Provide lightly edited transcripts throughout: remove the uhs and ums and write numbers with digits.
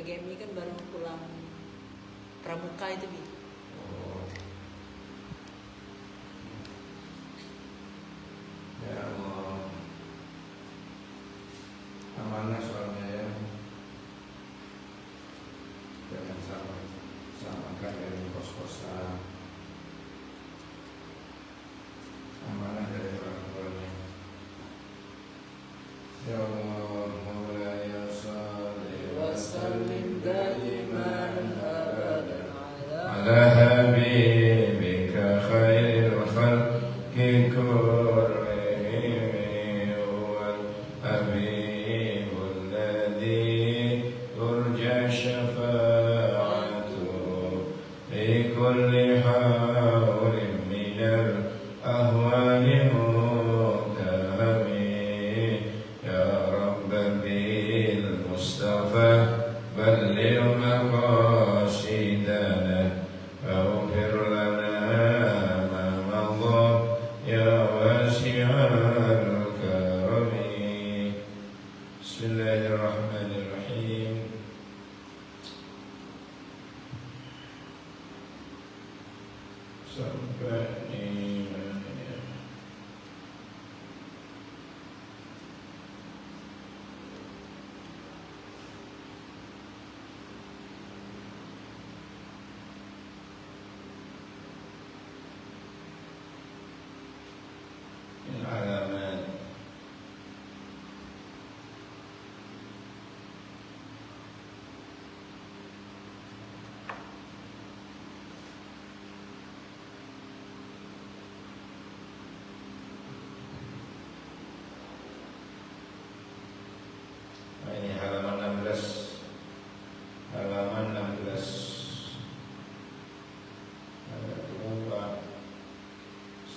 PGMI kan baru pulang pramuka itu Bi. Ya Allah, amanah soalnya ya, jangan samakan dari kos-kosan, amanah dari orang tuanya. Ya Allah, Maulaya salli wa sallim daiman abadan ala habibika khairil khalqi kullihim wal habibul ladzi turja syafa'atuhu fi kulli hawlin minal ahwali بلغ مقاصدنا واغفر لنا ما مضى يا واسع الكرم. بسم الله الرحمن الرحيم. Sampai ini alamat ini halaman 16, halaman 16 ayat 4.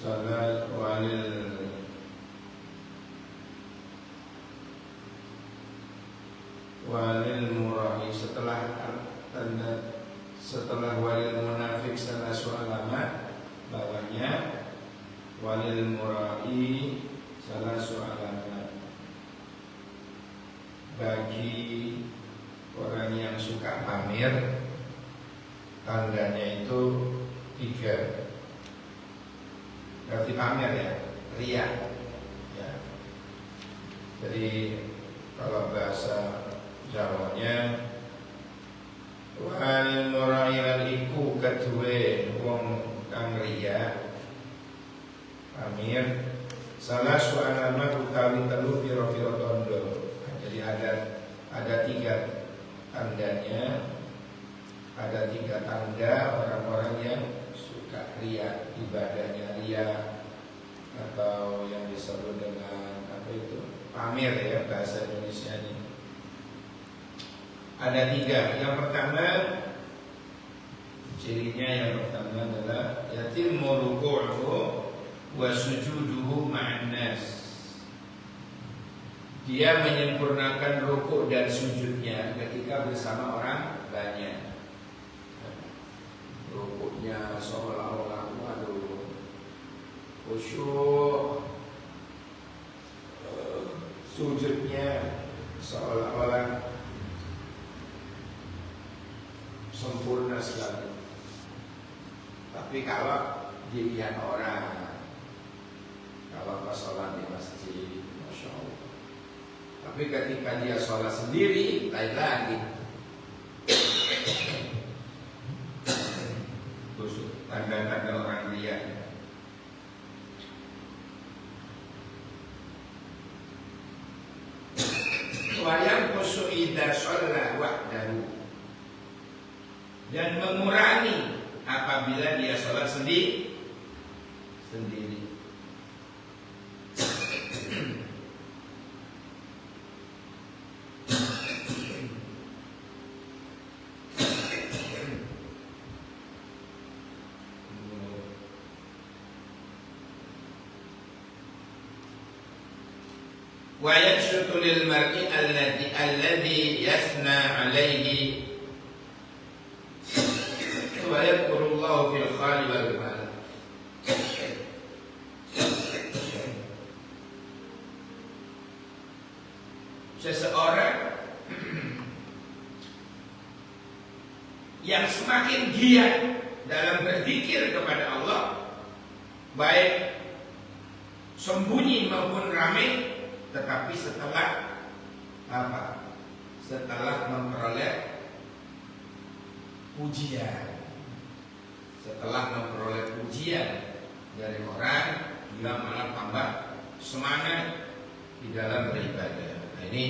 Salat walil murahi, setelah walil munafik salasu alamat, bawahnya walil murahi salasu alamat, bagi orang yang suka pamer tandanya itu 3. Berarti pamer ya, ria ya. Jadi kalau bahasa Jawanya walil murahi lan iku kedue wong kang ria pamer salasu alamat utawi telu pira-pira tondo. Jadi ada 3 tandanya, ada 3 tanda orang-orang yang suka ria, ibadahnya ria, atau yang disebut dengan apa itu, pamer ya bahasa Indonesianya. Ada 3. Yang pertama, cirinya yang pertama adalah yatimmu ruku'uhu wa sujuduhu ma'an nas. Dia menyempurnakan rukuk dan sujudnya ketika bersama orang banyak. Rukuknya seolah-olah khusyuk, sujudnya seolah-olah sempurna sekali. Tapi kalau dilihat orang, kalau pas sholat di masjid, Masya Allah. Tapi ketika dia sholat sendiri, lain lagi. Tanda-tanda orang ria. Wayang kusu idza shalla wahdahu, dan mengurangi apabila dia sholat sendiri. Wa yakshutu lil mar'i alladhi yasna alaihi wa yadhkurullahu fil khali wal mal. Seseorang yang semakin giat dalam berzikir kepada Allah, baik sembunyi maupun ramai, tetapi setelah apa? Setelah memperoleh pujian, setelah memperoleh pujian dari orang, dia malah tambah semangat di dalam beribadah. Nah, ini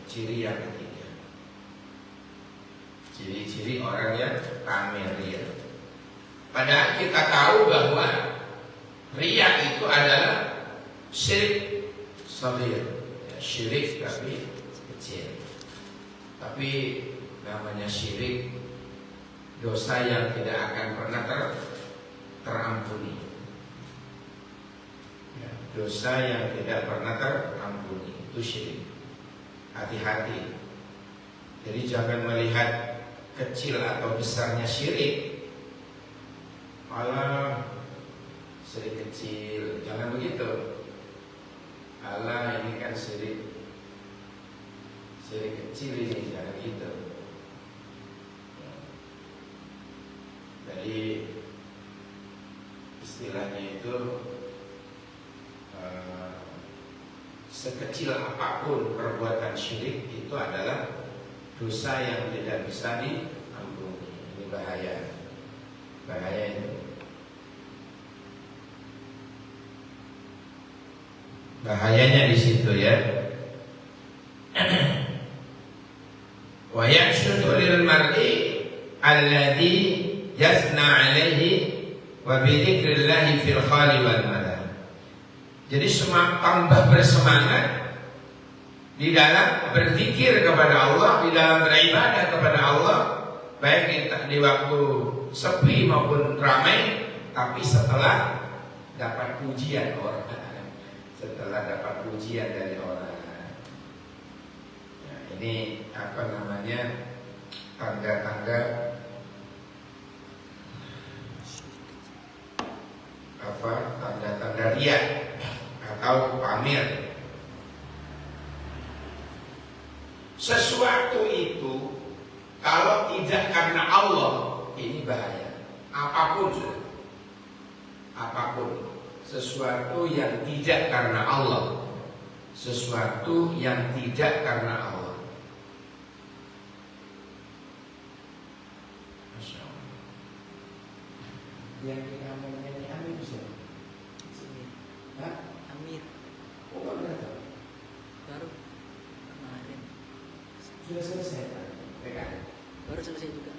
ciri yang ketiga. Ciri-ciri orang yang pamer ria. Padahal kita tahu bahwa ria itu adalah syirik saghir, ya, syirik tapi kecil. Tapi namanya syirik, dosa yang tidak akan pernah terampuni. Ya, dosa yang tidak pernah terampuni itu syirik. Hati-hati. Jadi jangan melihat kecil atau besarnya syirik, malah syirik kecil, jangan begitu. Allah, ini kan syirik kecil ini, jangan gitu. Jadi istilahnya itu sekecil apapun perbuatan syirik itu adalah dosa yang tidak bisa diampuni. Ini bahaya itu. Bahayanya di situ ya. Wa yakshudu lil mar'i alladhi yasna alaihi wa bi dzikrillah fil khali wal mala. Jadi tambah bersemangat di dalam berzikir kepada Allah, di dalam beribadah kepada Allah, baik di waktu sepi maupun ramai, tapi setelah dapat pujian orang, setelah dapat pujian dari orang. Ya, ini apa namanya, tanda-tanda tanda-tanda riya atau pamer. Sesuatu itu kalau tidak karena Allah, ini bahaya. Apapun sudah, apapun, sesuatu yang tidak karena Allah, sesuatu yang tidak karena Allah. Masya Allah. Yang kita menyanyi Amir bisa? Hah? Amir. Oh, enggak tahu. Baru kemarin. Sudah selesai kan? Baru selesai juga.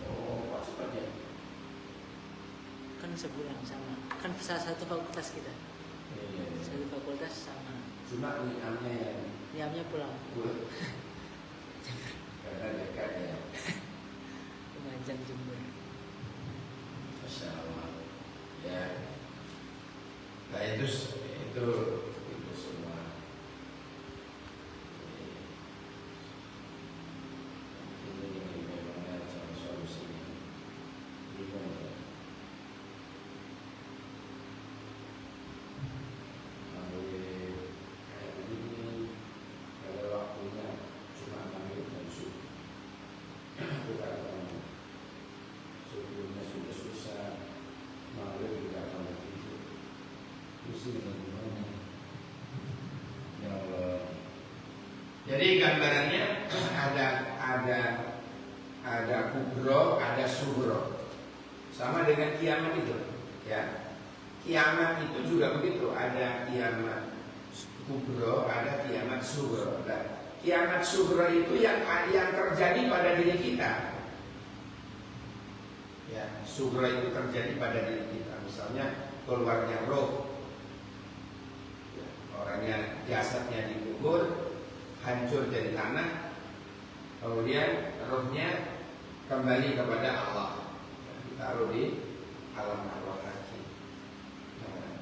Oh, kok cepatnya? Kan sebulan sama. Kan satu fakultas kita. Iya. Satu fakultas sama. Cuma niamnya Niamnya pulang. Karena dekat ya. Lumajang Jember. Masya Allah. Ya. Nah itu semua. Ini bagaimana cara solusinya? Gimana? Kayak begini, pada waktunya cuma ambil dan subuh. Kita akan subuhnya sudah susah, maghrib juga akan begitu. Mesti bagaimana? Ya Allah. Jadi gambarannya ada kubro, ada sugro. Sama dengan kiamat itu, ya. Kiamat itu juga begitu, ada kiamat kubro, ada kiamat sugro. Nah, kiamat sugro itu yang terjadi pada diri kita. Ya, sugro itu terjadi pada diri kita. Misalnya keluarnya roh, ya, orangnya jasadnya dikubur, hancur dari tanah, kemudian rohnya kembali kepada Allah, ditaruh di alam arwah lagi. Nah,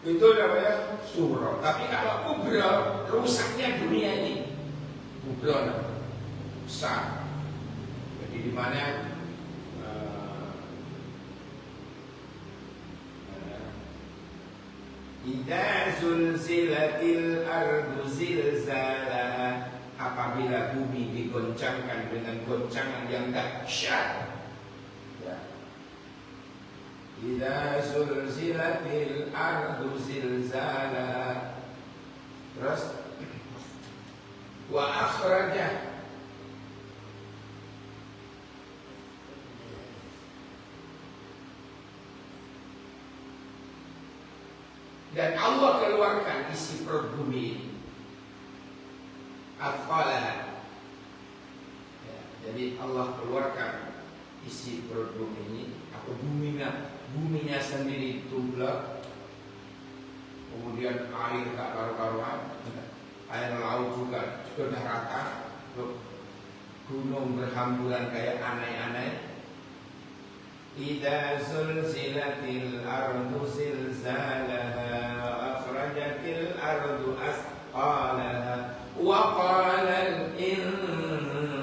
itu namanya suro. Tapi kalau kubro, rusaknya dunia ini. Kubro besar. Jadi di mana idza zulzilatil ardu zilzalaha, apabila apabila bumi digoncangkan dengan goncangan yang dahsyat. Ya. Idza zulzilatil ardu zilzalaha. Terus wa akhrajah dan Allah keluarkan isi perut bumi ini. Afqalaha. Ya, jadi Allah keluarkan isi perut bumi ini. Atau buminya sendiri tumbuh. Kemudian air tak karu-karuan, air laut juga sudah rata. Gunung berhamburan kayak anai-anai. Idza zulzilatil ardu zilzalaha wa akhrajatil ardu asqalaha wa qala al insanu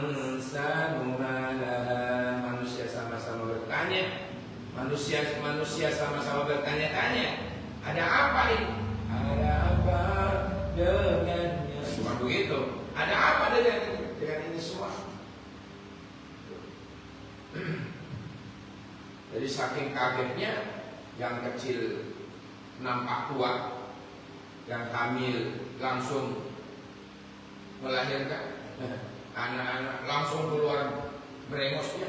ma laha. Manusia sama-sama bertanya. Manusia sama-sama bertanya-tanya. Ada apa ini? Ada apa dengannya? Bukan begitu. Ada apa dengan ini semua? Jadi saking kagetnya, yang kecil nampak kuat, yang hamil langsung melahirkan, anak-anak langsung keluar merengosnya.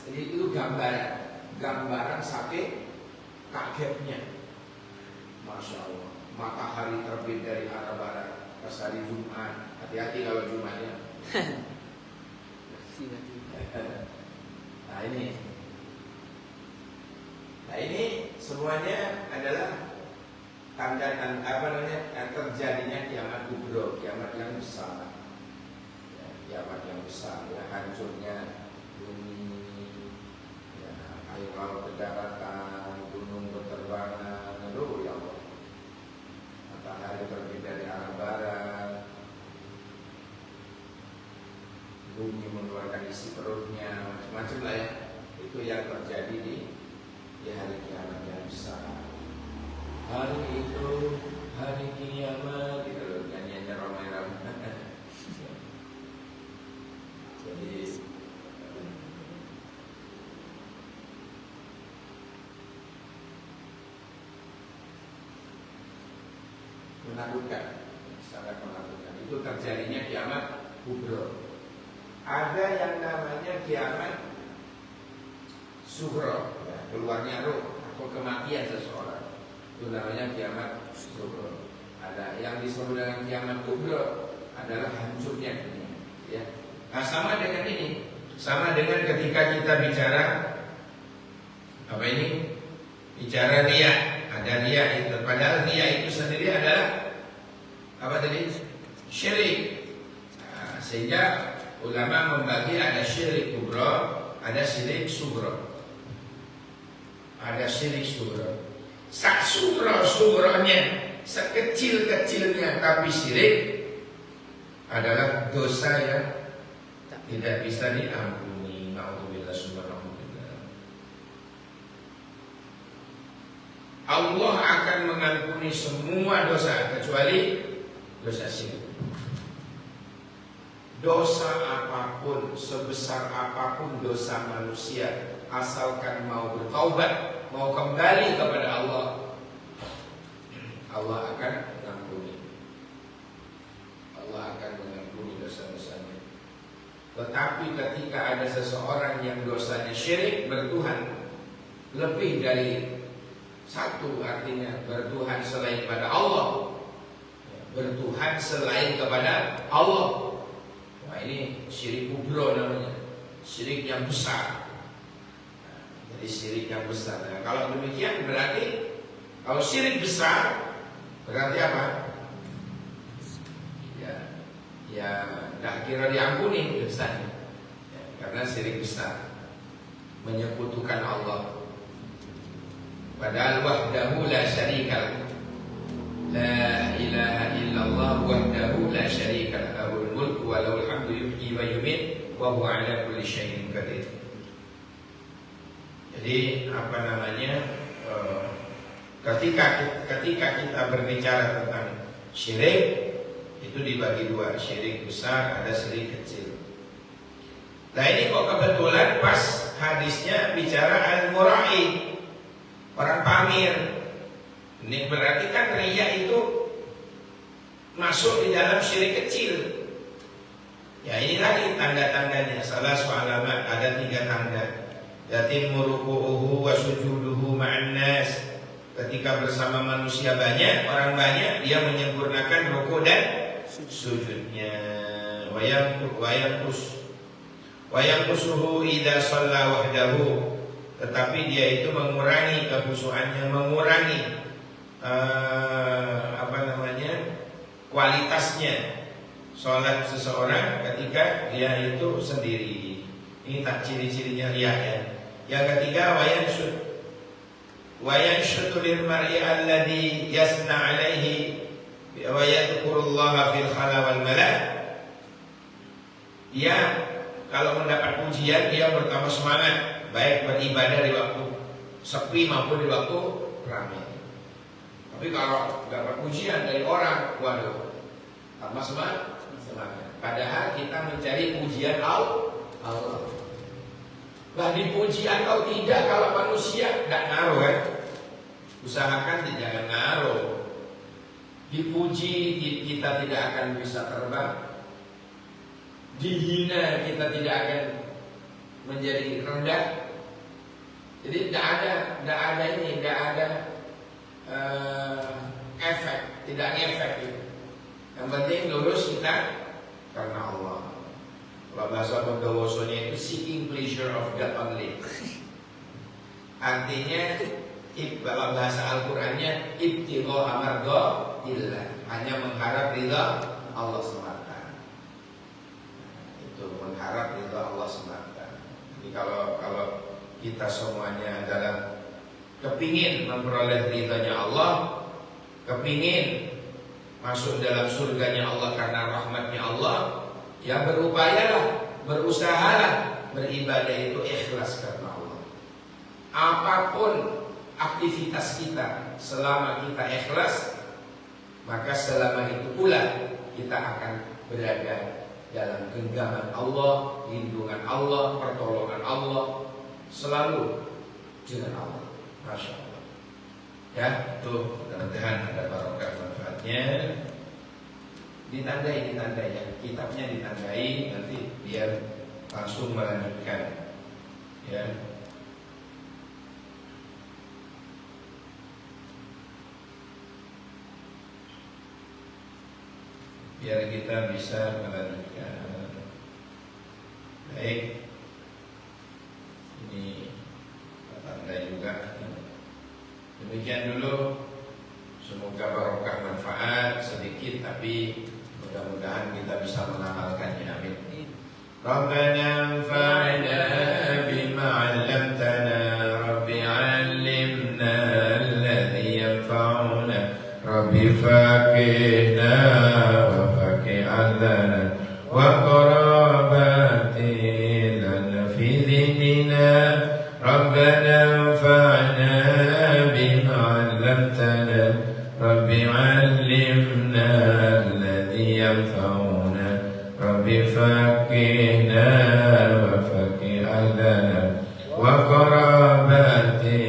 Jadi itu gambaran saking kagetnya. Masya Allah, matahari terbit dari arah barat pas hari Jumat. Hati-hati kalau Jumatnya. Nah ini semuanya adalah tanda terjadinya kiamat kubro, kiamat yang besar, ya, kiamat yang besar, ya, hancurnya bumi, ya, air laut berdaratan, gunung berterbangan, aduh ya Allah, matahari terbit dari arah barat, bumi mengeluarkan isi perutnya, macam-macam lah ya, itu yang terjadi di hari kiamat yang besar. Hari itu hari kiamat, itu loh nyanyiannya ramai-ramai. Jadi menakutkan, sangat menakutkan. Itu terjadinya kiamat kubro. Ada yang namanya kiamat sughra, ya, keluarnya roh atau kematian seseorang, itu namanya kiamat sughra. Ada yang disebut dengan kiamat kubro, adalah hancurnya dunia, ya. Nah, sama dengan ini, sama dengan ketika kita bicara apa ini, bicara riya. Ada riya itu, padahal riya itu sendiri adalah apa tadi? Syirik. Nah, sehingga ulama membagi ada syirik kubro, ada syirik sughra. Ada syirik sughra. Sak sughronya sekecil-kecilnya tapi syirik adalah dosa yang tidak bisa diampuni. Na'udzubillah subhanallah. Allah akan mengampuni semua dosa kecuali dosa syirik. Dosa apapun, sebesar apapun dosa manusia, asalkan mau bertaubat, mau kembali kepada Allah, Allah akan mengampuni. Allah akan mengampuni dosa-dosanya. Tetapi ketika ada seseorang yang dosanya syirik bertuhan, lebih dari satu, artinya bertuhan selain kepada Allah, bertuhan selain kepada Allah. Nah, ini syirik kubro namanya, syirik yang besar. Jadi syirik yang besar. Nah, kalau demikian berarti kalau syirik besar berarti apa? Ya, tidak kira diampuni dosanya, ya, karena syirik besar, menyekutukan Allah. Padahal wahdahu la syarika, la ilaha illallah wahdahu la syarika lahul mulku wa lahul hamdu yuhyi wa yumiit wa huwa ala kulli syai'in qadir. Jadi apa namanya, ketika kita berbicara tentang syirik, Itu dibagi dua, syirik besar, ada syirik kecil. Nah ini kok kebetulan pas hadisnya bicara al-mura'i, orang pamer. Ini berarti kan riya itu masuk di dalam syirik kecil. Ya ini lagi tanda-tandanya. Salah alamat, ada 3 tanda. Yatimmu ruku'uhu wa sujuduhu ma'an nas. Ketika bersama manusia banyak, orang banyak, dia menyempurnakan ruku' dan sujudnya. Wayangkusuhu idza shalla wahdahu. Tetapi dia itu mengurangi kekhusyuannya, mengurangi kualitasnya sholat seseorang ketika dia itu sendiri. Ini tak ciri-cirinya riya ya. Yang ketiga wayanshutu lil mar'i alladhi yasna alaihi wa yadhkurullaha fil khala wal mala. Dia kalau mendapat pujian dia bertambah semangat, baik beribadah di waktu sepi maupun di waktu ramai. Tapi kalau dapat pujian dari orang, waduh, tambah semangat. Padahal kita mencari pujian Allah. Lah dipuji atau tidak kalau manusia tidak ngaruh kan? Usahakan jangan ngaruh. Dipuji kita tidak akan bisa terbang. Dihina kita tidak akan menjadi rendah. Jadi tidak ada efek, tidak ngefek gitu. Yang penting lurus kita karena Allah. Kalau bahasa Bondowosonya itu seeking pleasure of God only. Artinya dalam bahasa Al-Qurannya ibtigha mardhatillah, hanya mengharap ridha Allah semata. Itu mengharap ridha Allah semata. Jadi kalau kita semuanya adalah kepingin memperoleh ridhanya Allah, kepingin masuk dalam surganya Allah karena rahmatnya Allah, ya berupayalah, berusahalah beribadah itu ikhlas karena Allah. Apapun aktivitas kita, selama kita ikhlas, maka selama itu pula kita akan berada dalam genggaman Allah, lindungan Allah, pertolongan Allah, selalu dengan Allah. Masya Allah. Ya, tuh mudah-mudahan ada barokah manfaatnya. Ditandai ya, kitabnya ditandai, nanti biar langsung melanjutkan. Ya. Biar kita bisa melanjutkan. Baik. Ini tanda juga. Demikian dulu. Semoga barokah manfaat sedikit, tapi mudah-mudahan kita bisa mengamalkannya. Amin. Rabbana anfa'na bima 'allamtana, Rabbi 'allimna alladhi yanfa'una, Rabbi faqihna wa faqih 'alana wa qarabati lana fi dinina. Rabbana anfa'na bima 'allamtana, Rabbi 'allimna alladhi yanfa'una, Rabbi faqihna wa faqih 'alana wa qarabati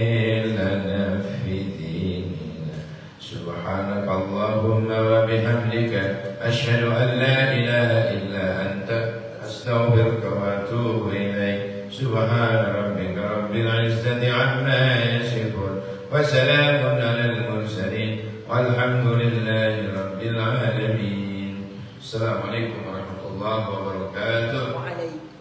lana fi dinina. Subhanakallahumma wa bihamdika asyhadu an la ilaha illa anta astaghfiruka wa atubu ilaik. Subhana rabbika rabbil izzati amma yasifun wa salamun alal mursalin walhamdulillahi rabbil alamin. Assalamualaikum warahmatullahi wabarakatuh. Waalaikumsalam.